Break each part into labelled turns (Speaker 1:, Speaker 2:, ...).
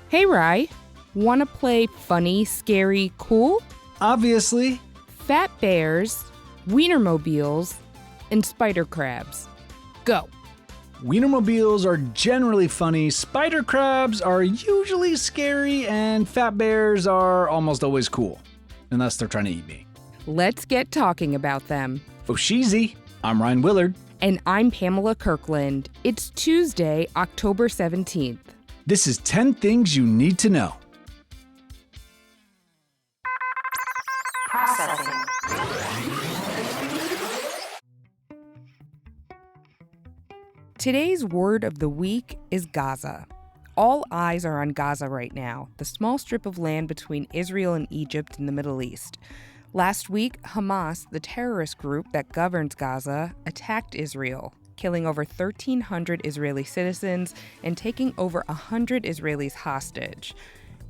Speaker 1: Hey, Rye. Want to play funny, scary, cool?
Speaker 2: Obviously.
Speaker 1: Fat bears, Weinermobiles, and spider crabs. Go.
Speaker 2: Weinermobiles are generally funny, spider crabs are usually scary, and fat bears are almost always cool. Unless they're trying to eat me.
Speaker 1: Let's get talking about them.
Speaker 2: Foshizi, I'm Ryan Willard.
Speaker 1: And I'm Pamela Kirkland. It's Tuesday, October 17th.
Speaker 2: This is 10 Things You Need to Know.
Speaker 3: Processing.
Speaker 1: Today's word of the week is Gaza. All eyes are on Gaza right now, the small strip of land between Israel and Egypt in the Middle East. Last week, Hamas, the terrorist group that governs Gaza, attacked Israel, killing over 1,300 Israeli citizens and taking over 100 Israelis hostage.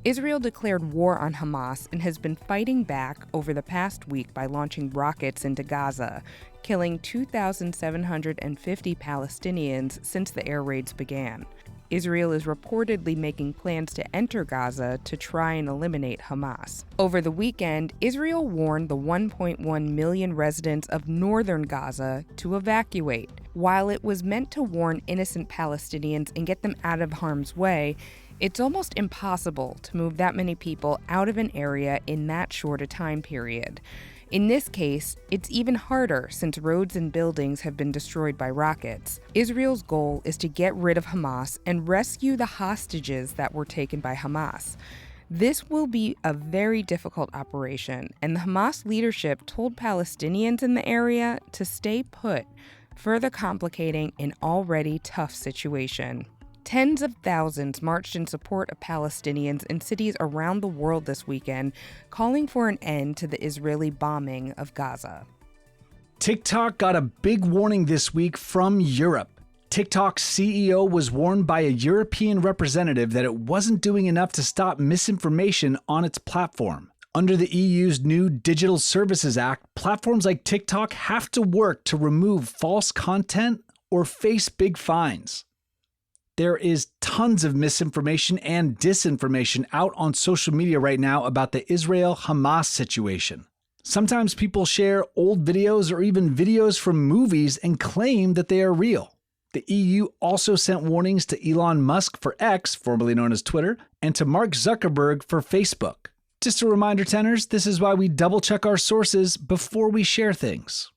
Speaker 1: Israel declared war on Hamas and has been fighting back over the past week by launching rockets into Gaza, killing 2,750 Palestinians since the air raids began. Israel is reportedly making plans to enter Gaza to try and eliminate Hamas. Over the weekend, Israel warned the 1.1 million residents of northern Gaza to evacuate. While it was meant to warn innocent Palestinians and get them out of harm's way, it's almost impossible to move that many people out of an area in that short a time period. In this case, it's even harder since roads and buildings have been destroyed by rockets. Israel's goal is to get rid of Hamas and rescue the hostages that were taken by Hamas. This will be a very difficult operation, and the Hamas leadership told Palestinians in the area to stay put, further complicating an already tough situation. Tens of thousands marched in support of Palestinians in cities around the world this weekend, calling for an end to the Israeli bombing of Gaza.
Speaker 2: TikTok got a big warning this week from Europe. TikTok's CEO was warned by a European representative that it wasn't doing enough to stop misinformation on its platform. Under the EU's new Digital Services Act, platforms like TikTok have to work to remove false content or face big fines. There is tons of misinformation and disinformation out on social media right now about the Israel-Hamas situation. Sometimes people share old videos or even videos from movies and claim that they are real. The EU also sent warnings to Elon Musk for X, formerly known as Twitter, and to Mark Zuckerberg for Facebook. Just a reminder, tenors, this is why we double-check our sources before we share things.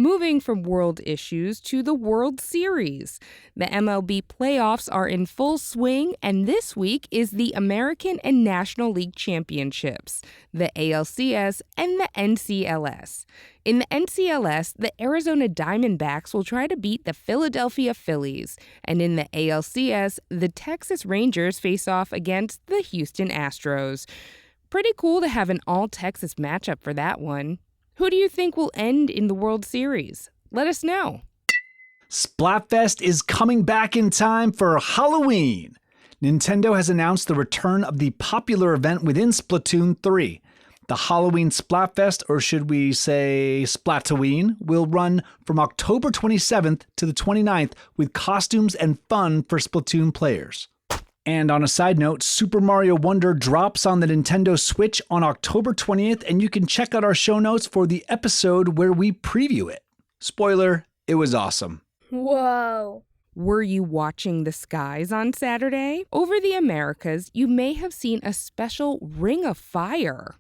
Speaker 1: Moving from world issues to the World Series. The MLB playoffs are in full swing, and this week is the American and National League Championships, the ALCS and the NCLS. In the NCLS, the Arizona Diamondbacks will try to beat the Philadelphia Phillies, and in the ALCS, the Texas Rangers face off against the Houston Astros. Pretty cool to have an all-Texas matchup for that one. Who do you think will end in the World Series? Let us know.
Speaker 2: Splatfest is coming back in time for Halloween. Nintendo has announced the return of the popular event within Splatoon 3. The Halloween Splatfest, or should we say Splatoween, will run from October 27th to the 29th with costumes and fun for Splatoon players. And on a side note, Super Mario Wonder drops on the Nintendo Switch on October 20th, and you can check out our show notes for the episode where we preview it. Spoiler, it was awesome.
Speaker 3: Whoa.
Speaker 1: Were you watching the skies on Saturday? Over the Americas, you may have seen a special ring of fire.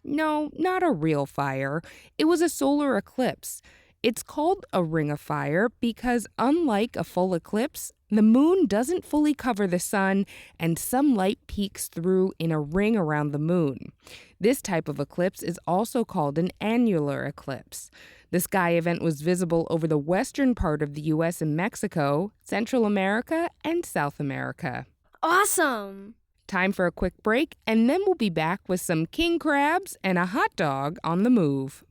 Speaker 1: No, not a real fire. It was a solar eclipse. It's called a ring of fire because, unlike a full eclipse, the moon doesn't fully cover the sun and some light peeks through in a ring around the moon. This type of eclipse is also called an annular eclipse. The sky event was visible over the western part of the U.S. and Mexico, Central America, and South America.
Speaker 3: Awesome!
Speaker 1: Time for a quick break, and then we'll be back with some king crabs and a hot dog on the move.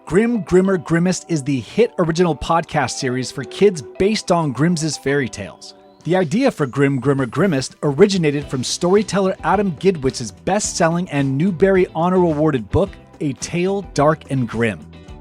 Speaker 2: Grim, Grimmer, Grimmest is the hit original podcast series for kids based on Grimm's fairy tales. The idea for Grim, Grimmer, Grimmest originated from storyteller Adam Gidwitz's best-selling and Newbery Honor Awarded book, A Tale Dark and Grim.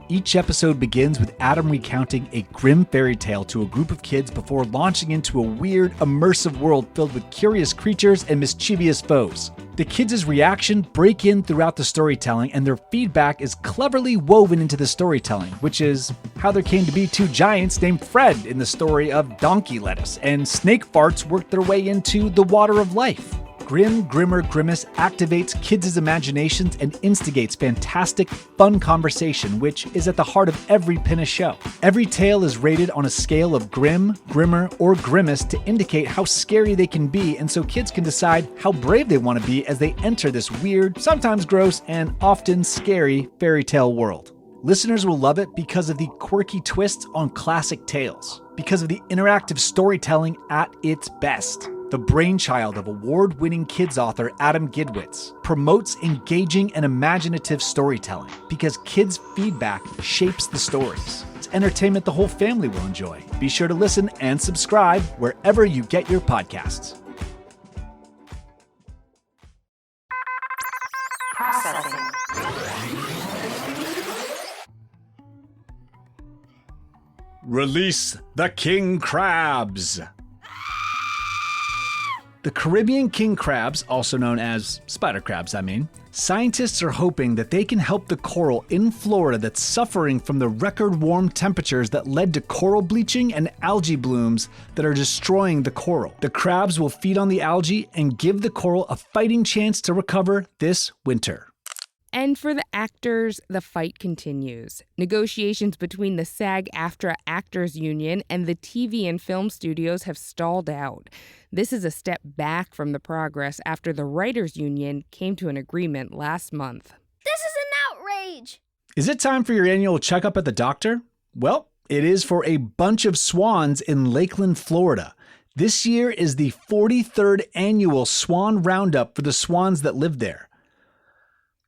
Speaker 2: Each episode begins with Adam recounting a grim fairy tale to a group of kids before launching into a weird, immersive world filled with curious creatures and mischievous foes. The kids' reaction break in throughout the storytelling, and their feedback is cleverly woven into the storytelling, which is how there came to be two giants named Fred in the story of Donkey Lettuce, and snake farts worked their way into The Water of Life. Grim Grimmer Grimace activates kids' imaginations and instigates fantastic, fun conversation, which is at the heart of every Pinna show. Every tale is rated on a scale of grim, grimmer, or grimace to indicate how scary they can be, and so kids can decide how brave they want to be as they enter this weird, sometimes gross, and often scary fairy tale world. Listeners will love it because of the quirky twists on classic tales, because of the interactive storytelling at its best. The brainchild of award-winning kids author Adam Gidwitz promotes engaging and imaginative storytelling because kids' feedback shapes the stories. It's entertainment the whole family will enjoy. Be sure to listen and subscribe wherever you get your podcasts.
Speaker 4: Processing.
Speaker 2: Release the king crabs! The Caribbean king crabs, also known as spider crabs, scientists are hoping that they can help the coral in Florida that's suffering from the record warm temperatures that led to coral bleaching and algae blooms that are destroying the coral. The crabs will feed on the algae and give the coral a fighting chance to recover this winter.
Speaker 1: And for the actors, the fight continues. Negotiations between the SAG-AFTRA Actors Union and the TV and film studios have stalled out. This is a step back from the progress after the Writers Union came to an agreement last month.
Speaker 3: This is an outrage!
Speaker 2: Is it time for your annual checkup at the doctor? Well, it is for a bunch of swans in Lakeland, Florida. This year is the 43rd annual Swan Roundup for the swans that live there.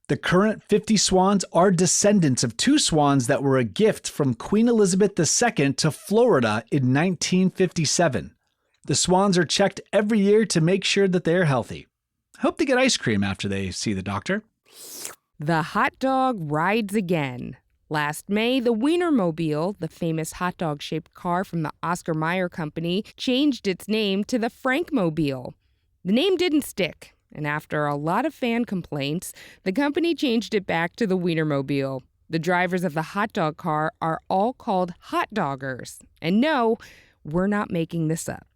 Speaker 2: The current 50 swans are descendants of two swans that were a gift from Queen Elizabeth II to Florida in 1957. The swans are checked every year to make sure that they're healthy. I hope they get ice cream after they see the doctor.
Speaker 1: The hot dog rides again. Last May, the Weinermobile, the famous hot dog-shaped car from the Oscar Mayer Company, changed its name to the Frankmobile. The name didn't stick. And after a lot of fan complaints, the company changed it back to the Weinermobile. The drivers of the hot dog car are all called hot doggers. And no, we're not making this up.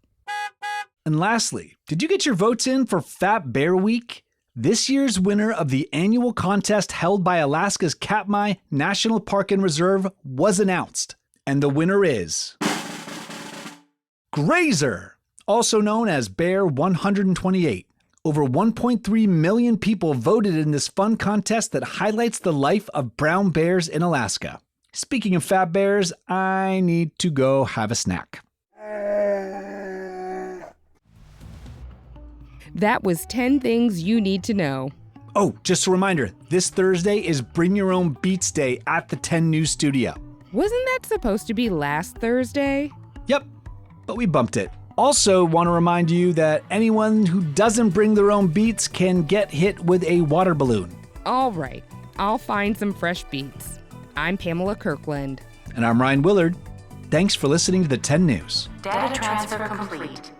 Speaker 2: And lastly, did you get your votes in for Fat Bear Week? This year's winner of the annual contest held by Alaska's Katmai National Park and Reserve was announced. And the winner is Grazer, also known as Bear 128. Over 1.3 million people voted in this fun contest that highlights the life of brown bears in Alaska. Speaking of fat bears, I need to go have a snack.
Speaker 1: That was 10 things you need to know.
Speaker 2: Oh, just a reminder, this Thursday is Bring Your Own Beats Day at the 10 News Studio.
Speaker 1: Wasn't that supposed to be last Thursday?
Speaker 2: Yep, but we bumped it. Also, want to remind you that anyone who doesn't bring their own beats can get hit with a water balloon.
Speaker 1: All right, I'll find some fresh beats. I'm Pamela Kirkland.
Speaker 2: And I'm Ryan Willard. Thanks for listening to the 10 News.
Speaker 4: Data transfer complete.